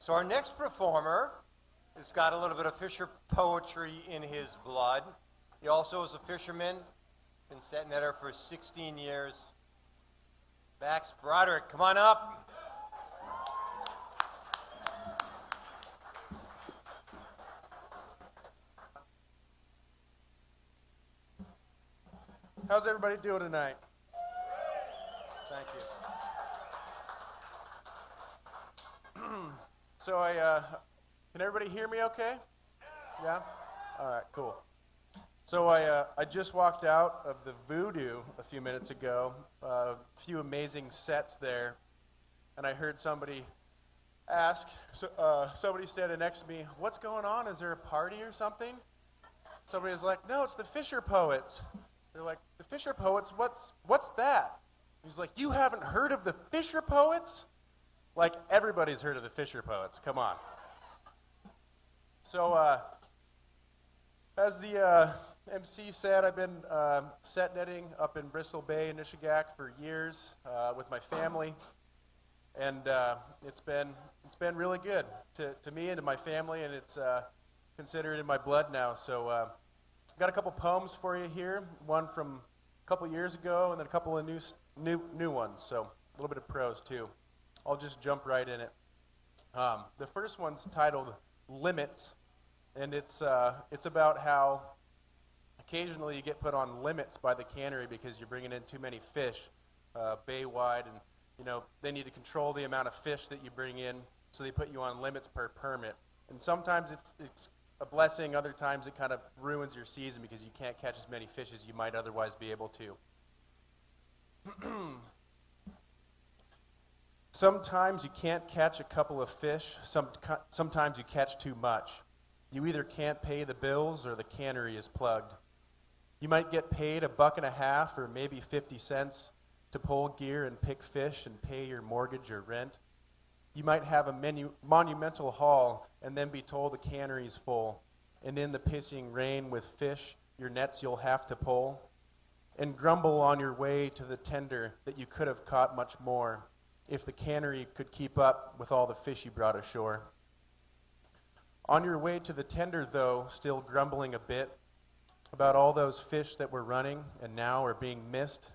So our next performer has got a little bit of fisher poetry in his blood. He also is a fisherman, been set netter for 16 years. Max Broderick, come on up. How's everybody doing tonight? Thank you. So can everybody hear me okay? Yeah? All right, cool. So I just walked out of the Voodoo a few minutes ago, a few amazing sets there, and I heard somebody ask, somebody standing next to me, what's going on? Is there a party or something? Somebody was like, no, it's the FisherPoets. They're like, the FisherPoets, what's that? He's like, you haven't heard of the FisherPoets? Like, everybody's heard of the FisherPoets, come on. So, as the MC said, I've been set netting up in Bristol Bay, Nishigack for years with my family, and it's been really good to me and to my family, and it's considered in my blood now. So I've got a couple poems for you here, one from a couple years ago, and then a couple of new ones, so a little bit of prose too. I'll just jump right in it. The first one's titled Limits, and it's about how occasionally you get put on limits by the cannery because you're bringing in too many fish bay-wide, and they need to control the amount of fish that you bring in, so they put you on limits per permit. And sometimes it's a blessing, other times it kind of ruins your season because you can't catch as many fish as you might otherwise be able to. Sometimes you can't catch a couple of fish, sometimes you catch too much. You either can't pay the bills or the cannery is plugged. You might get paid $1.50 or maybe 50 cents to pull gear and pick fish and pay your mortgage or rent. You might have a monumental haul and then be told the cannery's full. And in the pissing rain with fish, your nets you'll have to pull. And grumble on your way to the tender that you could have caught much more if the cannery could keep up with all the fish you brought ashore. On your way to the tender, though, still grumbling a bit about all those fish that were running and now are being missed,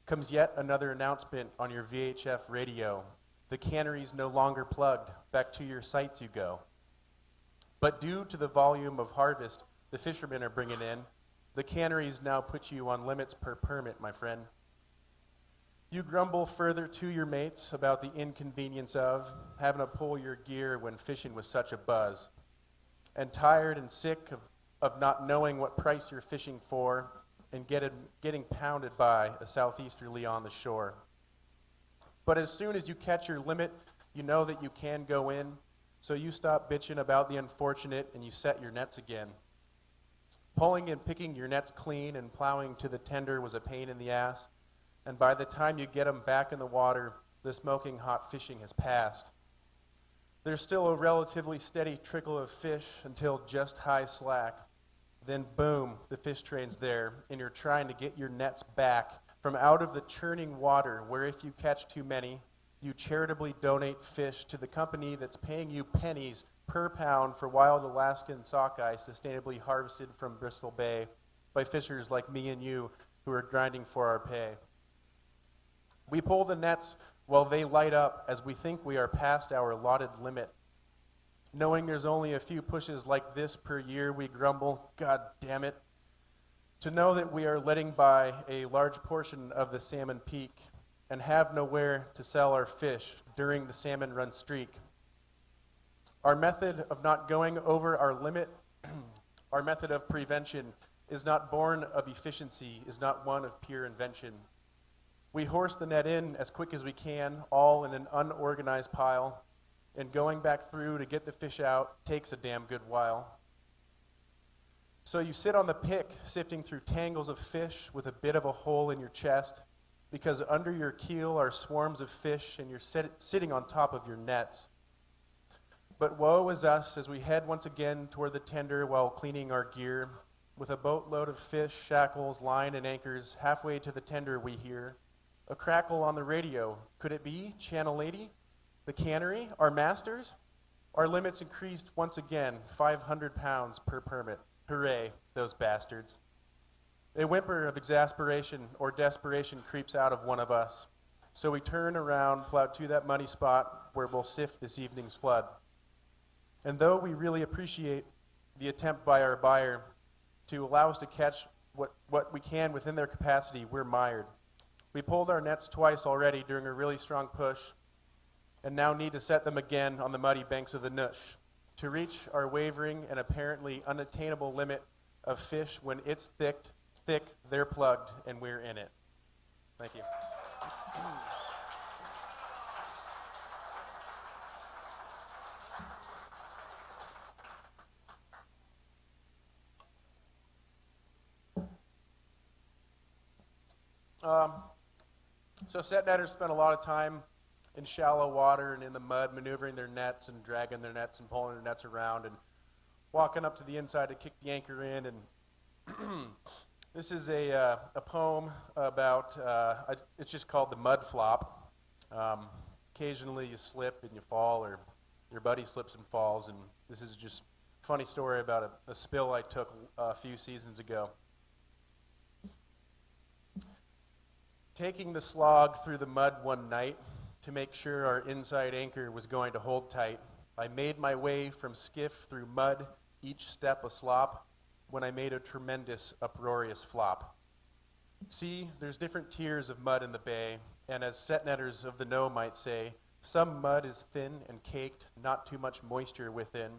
comes yet another announcement on your VHF radio. The cannery's no longer plugged. Back to your sites you go. But due to the volume of harvest the fishermen are bringing in, the canneries now put you on limits per permit, my friend. You grumble further to your mates about the inconvenience of having to pull your gear when fishing was such a buzz. And tired and sick of not knowing what price you're fishing for and getting pounded by a southeasterly on the shore. But as soon as you catch your limit, you know that you can go in, so you stop bitching about the unfortunate and you set your nets again. Pulling and picking your nets clean and plowing to the tender was a pain in the ass, and by the time you get them back in the water, the smoking hot fishing has passed. There's still a relatively steady trickle of fish until just high slack. Then boom, the fish train's there, and you're trying to get your nets back from out of the churning water, where if you catch too many, you charitably donate fish to the company that's paying you pennies per pound for wild Alaskan sockeye sustainably harvested from Bristol Bay by fishers like me and you who are grinding for our pay. We pull the nets while they light up as we think we are past our allotted limit. Knowing there's only a few pushes like this per year, we grumble, God damn it, to know that we are letting by a large portion of the salmon peak and have nowhere to sell our fish during the salmon run streak. Our method of not going over our limit, our method of prevention, is not born of efficiency, is not one of pure invention. We horse the net in as quick as we can, all in an unorganized pile, and going back through to get the fish out takes a damn good while. So you sit on the pick, sifting through tangles of fish with a bit of a hole in your chest, because under your keel are swarms of fish and you're sitting on top of your nets. But woe is us as we head once again toward the tender while cleaning our gear. With a boatload of fish, shackles, line, and anchors, halfway to the tender we hear a crackle on the radio. Could it be Channel 80? The cannery? Our masters? Our limits increased once again, 500 pounds per permit. Hooray, those bastards. A whimper of exasperation or desperation creeps out of one of us. So we turn around, plow to that muddy spot where we'll sift this evening's flood. And though we really appreciate the attempt by our buyer to allow us to catch what we can within their capacity, we're mired. We pulled our nets twice already during a really strong push, and now need to set them again on the muddy banks of the Noosh to reach our wavering and apparently unattainable limit of fish. When it's thick, they're plugged, and we're in it. Thank you. So set netters spend a lot of time in shallow water and in the mud, maneuvering their nets and dragging their nets and pulling their nets around and walking up to the inside to kick the anchor in. And this is a poem about, it's just called the MudFlop. Occasionally you slip and you fall, or your buddy slips and falls, and this is just a funny story about a spill I took a few seasons ago. Taking the slog through the mud one night to make sure our inside anchor was going to hold tight, I made my way from skiff through mud, each step a slop, when I made a tremendous, uproarious flop. See, there's different tiers of mud in the bay, and as set netters of the know might say, some mud is thin and caked, not too much moisture within.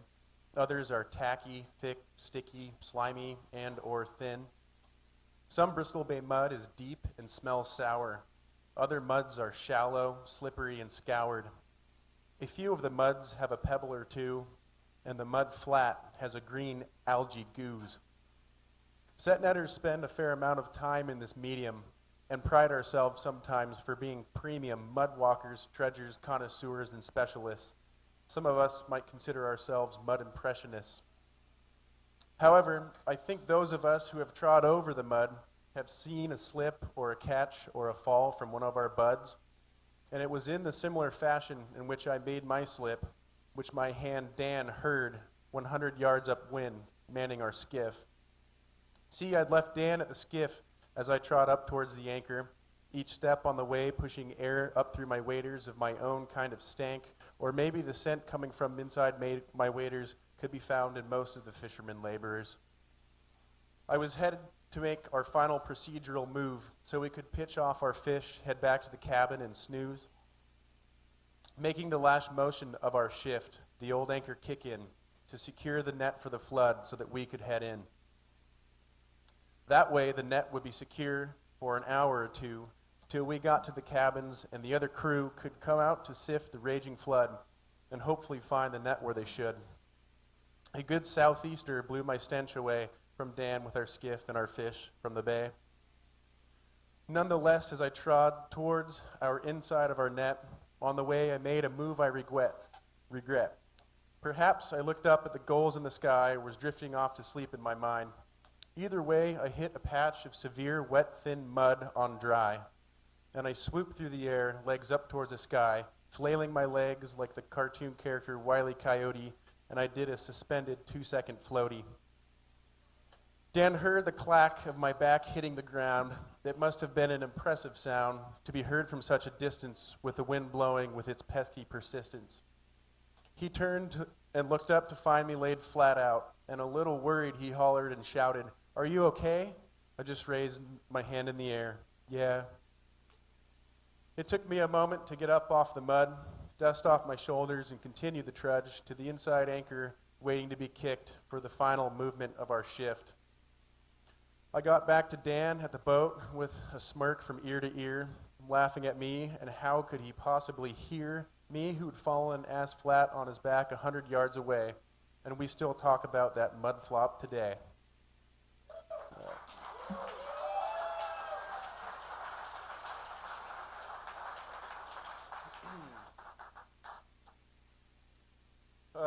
Others are tacky, thick, sticky, slimy, and or thin. Some Bristol Bay mud is deep and smells sour. Other muds are shallow, slippery, and scoured. A few of the muds have a pebble or two, and the mud flat has a green algae gooze. Set netters spend a fair amount of time in this medium and pride ourselves sometimes for being premium mud walkers, dredgers, connoisseurs, and specialists. Some of us might consider ourselves mud impressionists. However, I think those of us who have trod over the mud have seen a slip or a catch or a fall from one of our buds, and it was in the similar fashion in which I made my slip, which my hand Dan heard 100 yards upwind, manning our skiff. See, I'd left Dan at the skiff as I trod up towards the anchor, each step on the way pushing air up through my waders of my own kind of stank, or maybe the scent coming from inside my waders could be found in most of the fishermen laborers. I was headed to make our final procedural move so we could pitch off our fish, head back to the cabin, and snooze. Making the last motion of our shift, the old anchor kick in to secure the net for the flood so that we could head in. That way, the net would be secure for an hour or two till we got to the cabins and the other crew could come out to sift the raging flood and hopefully find the net where they should. A good southeaster blew my stench away from Dan with our skiff and our fish from the bay. Nonetheless, as I trod towards our inside of our net, on the way I made a move I regret. Perhaps I looked up at the gulls in the sky or was drifting off to sleep in my mind. Either way, I hit a patch of severe, wet, thin mud on dry, and I swooped through the air, legs up towards the sky, flailing my legs like the cartoon character Wile E. Coyote, and I did a suspended 2-second floaty. Dan heard the clack of my back hitting the ground. That must have been an impressive sound to be heard from such a distance with the wind blowing with its pesky persistence. He turned and looked up to find me laid flat out, and a little worried he hollered and shouted, "Are you okay?" I just raised my hand in the air. Yeah. It took me a moment to get up off the mud, dust off my shoulders, and continue the trudge to the inside anchor, waiting to be kicked for the final movement of our shift. I got back to Dan at the boat with a smirk from ear to ear, laughing at me, and how could he possibly hear me who'd fallen ass flat on his back 100 yards away, and we still talk about that MudFlop today.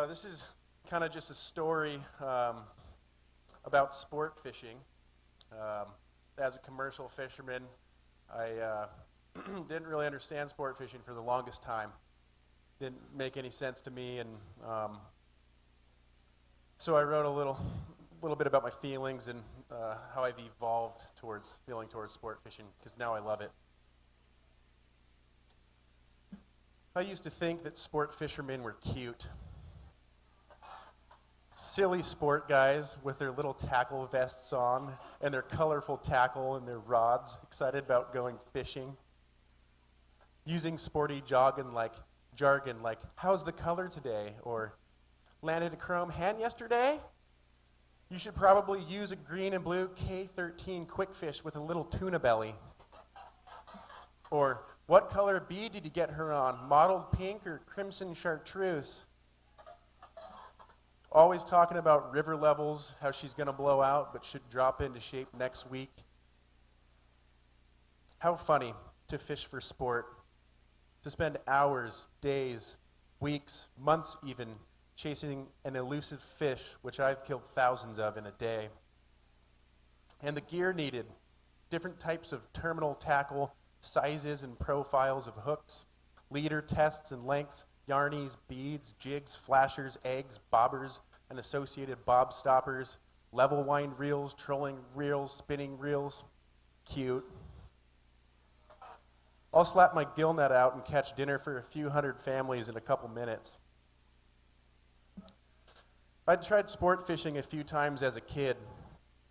This is kind of just a story about sport fishing. As a commercial fisherman, I didn't really understand sport fishing for the longest time. didn't make any sense to me, and so I wrote a little bit about my feelings and how I've evolved towards sport fishing, because now I love it. I used to think that sport fishermen were cute. Silly sport guys with their little tackle vests on and their colorful tackle and their rods, excited about going fishing. Using sporty jargon like, how's the color today? Or, landed a chrome hen yesterday? You should probably use a green and blue K13 quickfish with a little tuna belly. Or, what color bead did you get her on? Mottled pink or crimson chartreuse? Always talking about river levels, how she's going to blow out but should drop into shape next week. How funny to fish for sport, to spend hours, days, weeks, months even, chasing an elusive fish, which I've killed thousands of in a day. And the gear needed, different types of terminal tackle, sizes and profiles of hooks, leader tests and lengths, yarnies, beads, jigs, flashers, eggs, bobbers, and associated bob stoppers, level wind reels, trolling reels, spinning reels. Cute. I'll slap my gill net out and catch dinner for a few hundred families in a couple minutes. I'd tried sport fishing a few times as a kid.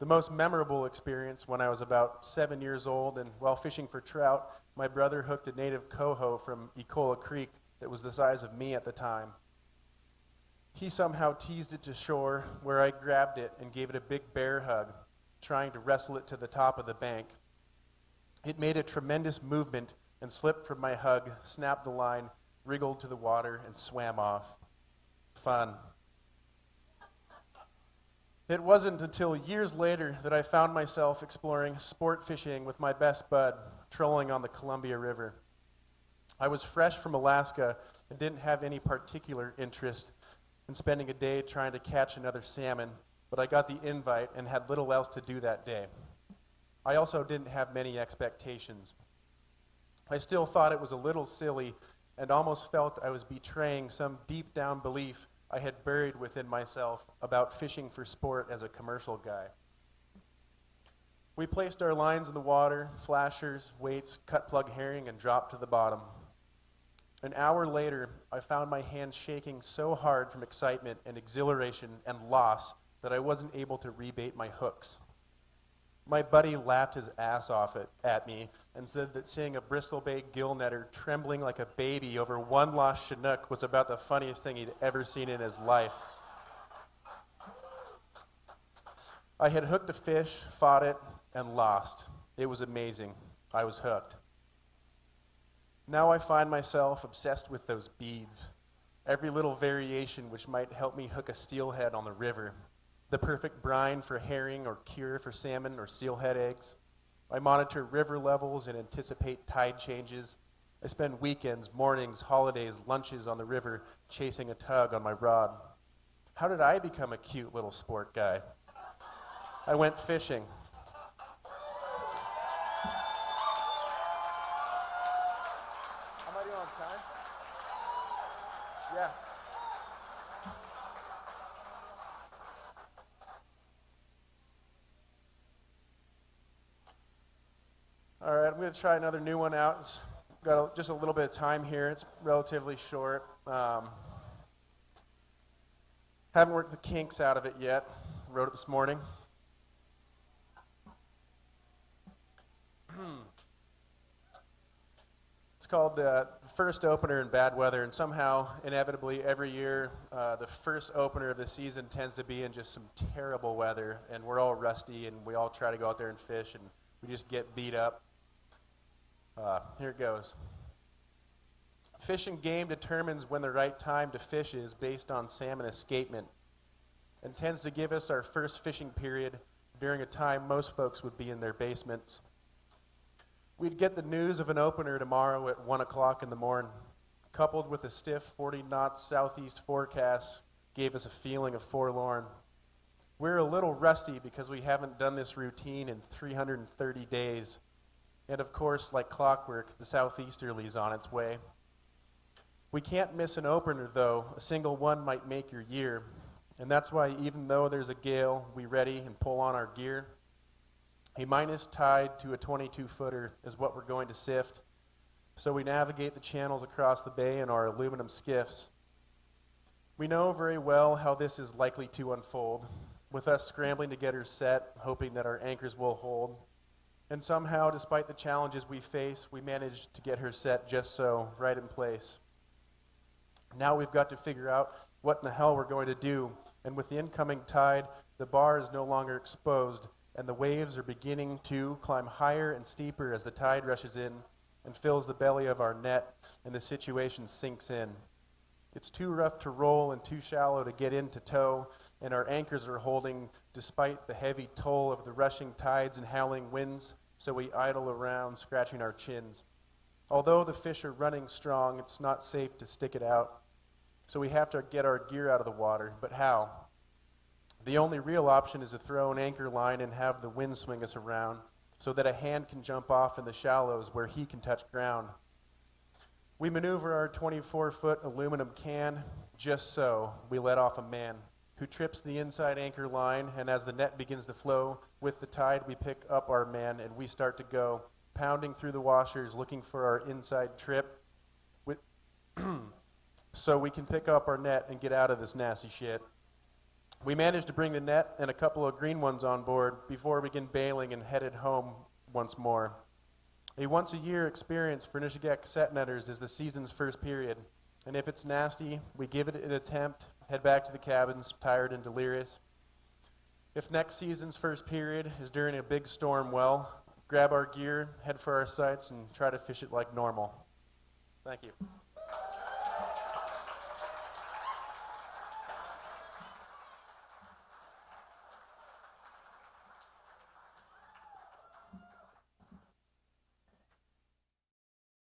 The most memorable experience when I was about 7 years old, and while fishing for trout, my brother hooked a native coho from Ecola Creek that was the size of me at the time. He somehow teased it to shore, where I grabbed it and gave it a big bear hug, trying to wrestle it to the top of the bank. It made a tremendous movement and slipped from my hug, snapped the line, wriggled to the water, and swam off. Fun. It wasn't until years later that I found myself exploring sport fishing with my best bud, trolling on the Columbia River. I was fresh from Alaska and didn't have any particular interest in spending a day trying to catch another salmon, but I got the invite and had little else to do that day. I also didn't have many expectations. I still thought it was a little silly and almost felt I was betraying some deep down belief I had buried within myself about fishing for sport as a commercial guy. We placed our lines in the water, flashers, weights, cut plug herring, and dropped to the bottom. An hour later, I found my hands shaking so hard from excitement and exhilaration and loss that I wasn't able to rebait my hooks. My buddy laughed his ass off at me and said that seeing a Bristol Bay gill netter trembling like a baby over one lost Chinook was about the funniest thing he'd ever seen in his life. I had hooked a fish, fought it, and lost. It was amazing. I was hooked. Now I find myself obsessed with those beads, every little variation which might help me hook a steelhead on the river. The perfect brine for herring or cure for salmon or steelhead eggs. I monitor river levels and anticipate tide changes. I spend weekends, mornings, holidays, lunches on the river chasing a tug on my rod. How did I become a cute little sport guy? I went fishing. Am I doing on time? Yeah. All right, I'm going to try another new one out. It's got just a little bit of time here. It's relatively short. Haven't worked the kinks out of it yet. Wrote it this morning. It's called the first opener in bad weather, and somehow, inevitably, every year, the first opener of the season tends to be in just some terrible weather, and we're all rusty, and we all try to go out there and fish, and we just get beat up. Here it goes. Fish and Game determines when the right time to fish is based on salmon escapement, and tends to give us our first fishing period during a time most folks would be in their basements. We'd get the news of an opener tomorrow at 1 o'clock in the morning, coupled with a stiff 40 knots southeast forecast, gave us a feeling of forlorn. We're a little rusty because we haven't done this routine in 330 days. And of course, like clockwork, the southeasterly's on its way. We can't miss an opener, though. A single one might make your year. And that's why even though there's a gale, we ready and pull on our gear. A minus tide to a 22-footer is what we're going to sift. So we navigate the channels across the bay in our aluminum skiffs. We know very well how this is likely to unfold, with us scrambling to get her set, hoping that our anchors will hold. And somehow, despite the challenges we face, we managed to get her set just so, right in place. Now we've got to figure out what in the hell we're going to do, and with the incoming tide, the bar is no longer exposed, and the waves are beginning to climb higher and steeper as the tide rushes in and fills the belly of our net, and the situation sinks in. It's too rough to roll and too shallow to get in to tow, and our anchors are holding despite the heavy toll of the rushing tides and howling winds, so we idle around, scratching our chins. Although the fish are running strong, it's not safe to stick it out, so we have to get our gear out of the water. But how? The only real option is to throw an anchor line and have the wind swing us around, so that a hand can jump off in the shallows where he can touch ground. We maneuver our 24-foot aluminum can just so. We let off a man who trips the inside anchor line, and as the net begins to flow with the tide, we pick up our man and we start to go, pounding through the washers looking for our inside trip so we can pick up our net and get out of this nasty shit. We managed to bring the net and a couple of green ones on board before we begin bailing and headed home once more. A once-a-year experience for Nishigeck set netters is the season's first period, and if it's nasty, we give it an attempt, head back to the cabins, tired and delirious. If next season's first period is during a big storm, well, grab our gear, head for our sites, and try to fish it like normal. Thank you.